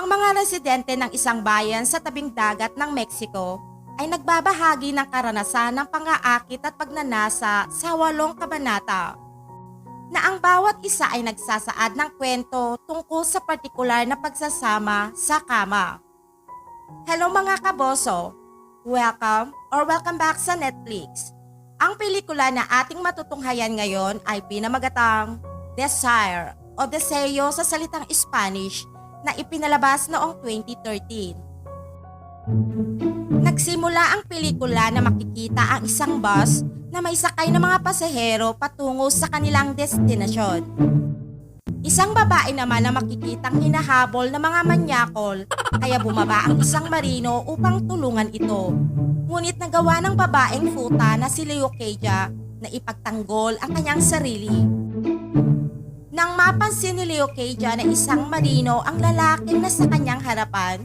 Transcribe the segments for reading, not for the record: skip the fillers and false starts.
Ang mga residente ng isang bayan sa tabing dagat ng Mexico ay nagbabahagi ng karanasan ng pang-aakit at pagnanasa sa 8 kabanata na ang bawat isa ay nagsasaad ng kwento tungkol sa partikular na pagsasama sa kama. Hello mga kaboso! Welcome back sa Netflix. Ang pelikula na ating matutunghayan ngayon ay pinamagatang Desire o Deseo sa salitang Spanish na ipinalabas noong 2013. Nagsimula ang pelikula na makikita ang isang bus na may sakay ng mga pasahero patungo sa kanilang destinasyon. Isang babae naman na makikitang hinahabol ng mga manyakol kaya bumaba ang isang marino upang tulungan ito. Ngunit nagawa ng babaeng futa na si Leo Keja na ipagtanggol ang kanyang sarili. Nang mapansin ni Leo Keja na isang marino ang lalaking nasa kanyang harapan,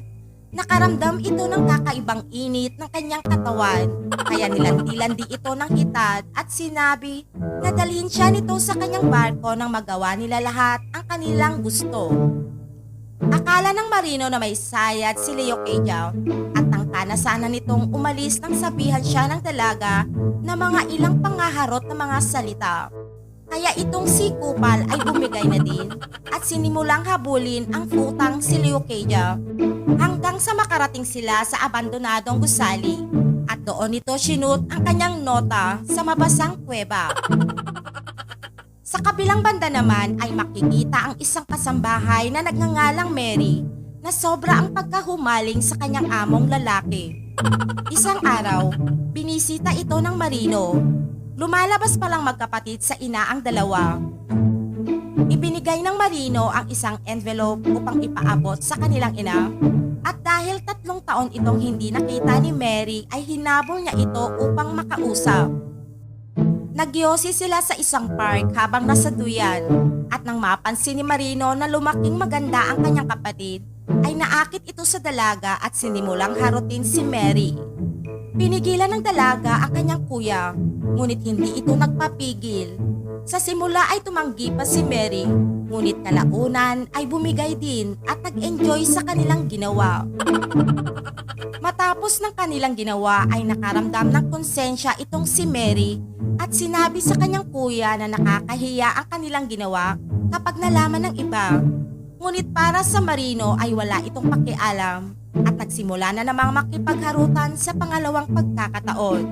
nakaramdam ito ng kakaibang init ng kanyang katawan kaya nilandi-landi ito ng hitad at sinabi na dalhin siya nito sa kanyang barko nang magawa nila lahat ang kanilang gusto. Akala ng marino na may sayad si Leo Keja at tangka na sana nitong umalis nang sabihan siya ng dalaga na mga ilang pangaharot na mga salita. Kaya itong si Kupal ay bumigay na din at sinimulang habulin ang futang si Leo Keja hanggang sa makarating sila sa abandonadong gusali at doon nito sinut ang kanyang nota sa mabasang kuweba. Sa kabilang banda naman ay makikita ang isang kasambahay na nagngangalang Mary na sobra ang pagkahumaling sa kanyang among lalaki. Isang araw, binisita ito ng marino. Lumalabas palang magkapatid sa ina ang dalawa. Ibinigay ng marino ang isang envelope upang ipaabot sa kanilang ina at dahil 3 taon itong hindi nakita ni Mary ay hinabol niya ito upang makausap. Nagyosi sila sa isang park habang nasa duyan at nang mapansin ni Marino na lumaking maganda ang kanyang kapatid ay naakit ito sa dalaga at sinimulang harutin si Mary. Pinigilan ng dalaga ang kanyang kuya, ngunit hindi ito nagpapigil. Sa simula ay tumanggi pa si Mary, ngunit kalaunan ay bumigay din at nag-enjoy sa kanilang ginawa. Matapos ng kanilang ginawa ay nakaramdam ng konsensya itong si Mary at sinabi sa kanyang kuya na nakakahiya ang kanilang ginawa kapag nalaman ng iba. Ngunit para sa marino ay wala itong pakialam at nagsimula na namang makipagharutan sa pangalawang pagkakataon.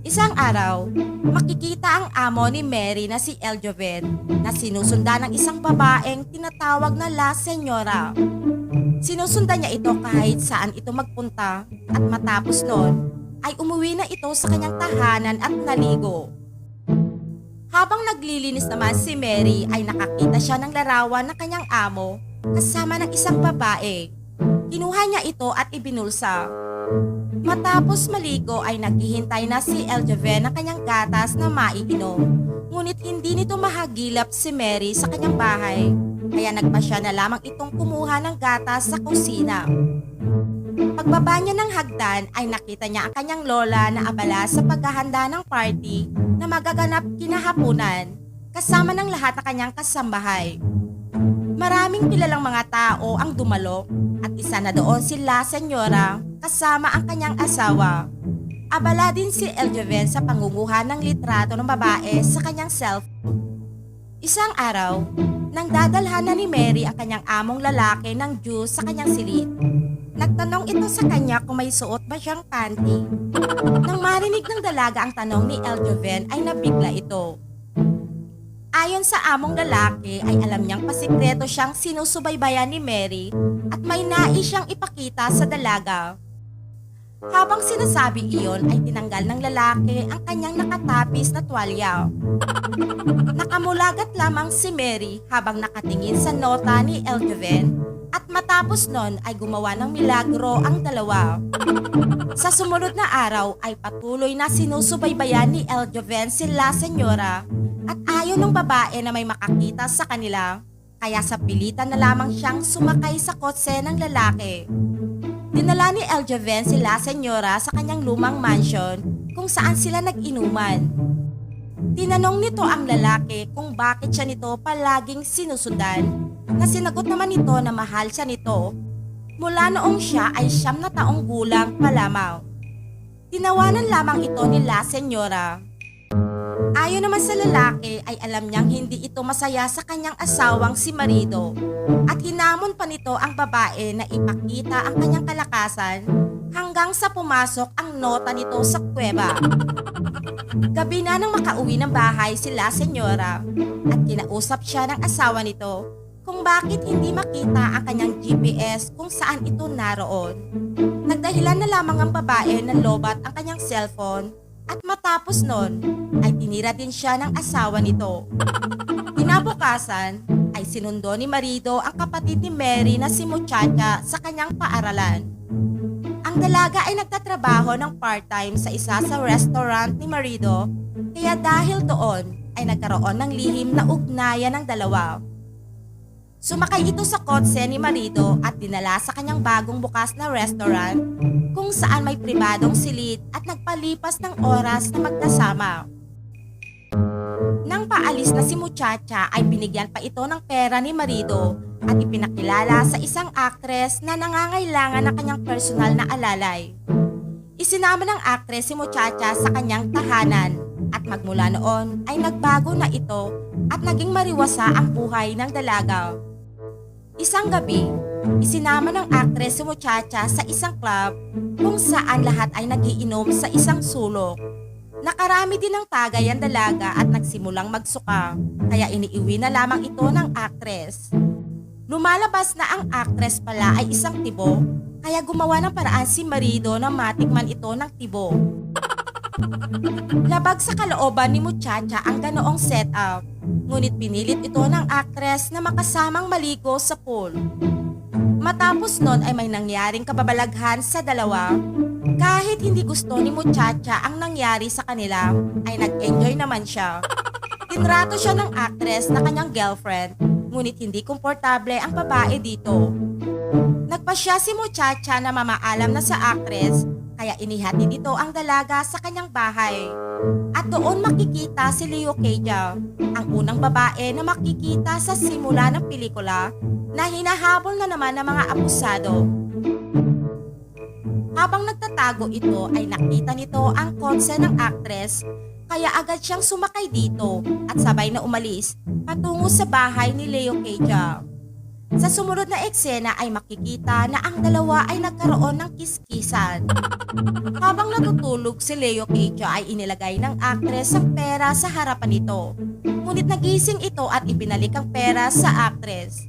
Isang araw, makikita ang amo ni Mary na si Eljoven na sinusundan ng isang babaeng tinatawag na La Señora. Sinusundan niya ito kahit saan ito magpunta at matapos noon ay umuwi na ito sa kanyang tahanan at naligo. Habang naglilinis naman si Mary ay nakakita siya ng larawan ng kanyang amo kasama ng isang babae. Kinuha niya ito at ibinulsa. Matapos maligo ay naghihintay na si Eljoven ng kanyang gatas na maiinom. Ngunit hindi nito mahagilap si Mary sa kanyang bahay. Kaya nagpasya na lamang itong kumuha ng gatas sa kusina. Pagbaba niya ng hagdan ay nakita niya ang kanyang lola na abala sa paghahanda ng party na magaganap kinahaponan kasama ng lahat ng kanyang kasambahay. Maraming kilalang mga tao ang dumalo at isa na doon si La Señora kasama ang kanyang asawa. Abala din si Eljoven sa pangunguha ng litrato ng babae sa kanyang cellphone. Isang araw, nang dadalhan na ni Mary ang kanyang among lalaki ng juice sa kanyang silid. Nagtanong ito sa kanya kung may suot ba siyang panty. Nang marinig ng dalaga ang tanong ni Eljoven ay nabigla ito. Ayon sa among lalaki ay alam niyang pasikreto siyang sinusubaybayan ni Mary at may nais siyang ipakita sa dalaga. Habang sinasabi iyon ay tinanggal ng lalaki ang kanyang nakatapis na tuwalya. Nakamulagat lamang si Mary habang nakatingin sa nota ni Eljoven at matapos nun ay gumawa ng milagro ang dalawa. Sa sumunod na araw ay patuloy na sinusubaybayan ni Eljoven si La Señora at ayaw ng babae na may makakita sa kanila kaya sa pilitan na lamang siyang sumakay sa kotse ng lalaki. Dinala ni Eljoven si La Señora sa kanyang lumang mansion kung saan sila nag-inuman. Tinanong nito ang lalaki kung bakit siya nito palaging sinusundan na sinagot naman nito na mahal siya nito mula noong siya ay 9 na taong gulang pa lamang. Tinawanan lamang ito ni La Senyora. Ayon naman sa lalaki ay alam niyang hindi ito masaya sa kanyang asawang si Marido at hinamon pa nito ang babae na ipakita ang kanyang kalakasan hanggang sa pumasok ang nota nito sa kuweba. Gabi na nang makauwi ng bahay si La Senyora at kinausap siya ng asawa nito kung bakit hindi makita ang kanyang GPS kung saan ito naroon. Nagdahilan na lamang ang babae na lobat ang kanyang cellphone at matapos nun ay tinira din siya ng asawa nito. Kinabukasan ay sinundo ni Marido ang kapatid ni Mary na si Muchacha sa kanyang paaralan. Ang dalaga ay nagtatrabaho ng part-time sa isa sa restaurant ni Marido kaya dahil doon ay nagkaroon ng lihim na ugnayan ng dalawa. Sumakay ito sa kotse ni Marido at dinala sa kanyang bagong bukas na restaurant kung saan may pribadong silid at nagpalipas ng oras na magkasama. Nang paalis na si Muchacha ay binigyan pa ito ng pera ni Marido at ipinakilala sa isang aktres na nangangailangan ng kanyang personal na alalay. Isinama ng aktres si Muchacha sa kanyang tahanan at magmula noon ay nagbago na ito at naging mariwasa ang buhay ng dalaga. Isang gabi, isinama ng aktres si Muchacha sa isang club kung saan lahat ay nagiinom sa isang sulok. Nakarami din ng tagay ang dalaga at nagsimulang magsuka, kaya iniiwi na lamang ito ng aktres. Lumalabas na ang aktres pala ay isang tibo, kaya gumawa ng paraan si Marido na matikman ito ng tibo. Labag sa kalooban ni Muchacha ang ganoong setup, ngunit pinilit ito ng aktres na makasamang maligo sa pool. Matapos nun ay may nangyaring kababalaghan sa dalawa. Kahit hindi gusto ni Muchacha ang nangyari sa kanila, ay nag-enjoy naman siya. Tinrato siya ng aktres na kanyang girlfriend, ngunit hindi komportable ang babae dito. Nagpasya si Muchacha na mamaalam na sa aktres, kaya inihatid ito ang dalaga sa kanyang bahay. At doon makikita si Leo Keja, ang unang babae na makikita sa simula ng pelikula na hinahabol na naman ng mga abusado. Habang nagtatago ito ay nakita nito ang kotse ng aktres, kaya agad siyang sumakay dito at sabay na umalis patungo sa bahay ni Leo Keja. Sa sumunod na eksena ay makikita na ang dalawa ay nagkaroon ng kiskisan. Habang natutulog si Leo Keja ay inilagay ng aktres ang pera sa harapan nito. Ngunit nagising ito at ibinalik ang pera sa aktres.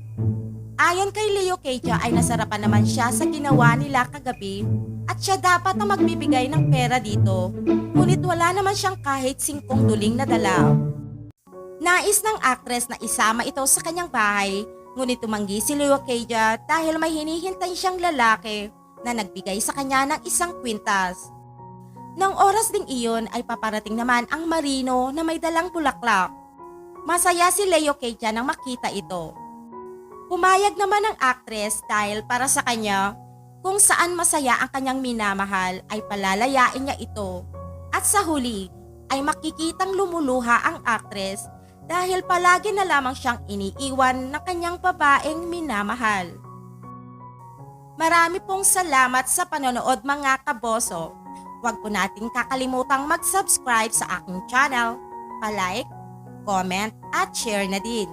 Ayon kay Leo Keja ay nasarapan naman siya sa ginawa nila kagabi at siya dapat na magbibigay ng pera dito. Ngunit wala naman siyang kahit 5 duling na dala. Nais ng aktres na isama ito sa kanyang bahay. Ngunit tumanggi si Leo Keja dahil may hinihintay siyang lalaki na nagbigay sa kanya ng 1 kwintas. Nang oras ding iyon ay paparating naman ang marino na may dalang bulaklak. Masaya si Leo Keja nang makita ito. Pumayag naman ang aktres dahil para sa kanya, kung saan masaya ang kanyang minamahal ay palalayain niya ito. At sa huli ay makikitang lumuluha ang aktres dahil palagi na lamang siyang iniiwan ng kanyang babaeng minamahal. Marami pong salamat sa panonood mga kaboso. Huwag po nating kakalimutang mag-subscribe sa aking channel, pa-like, comment at share na din.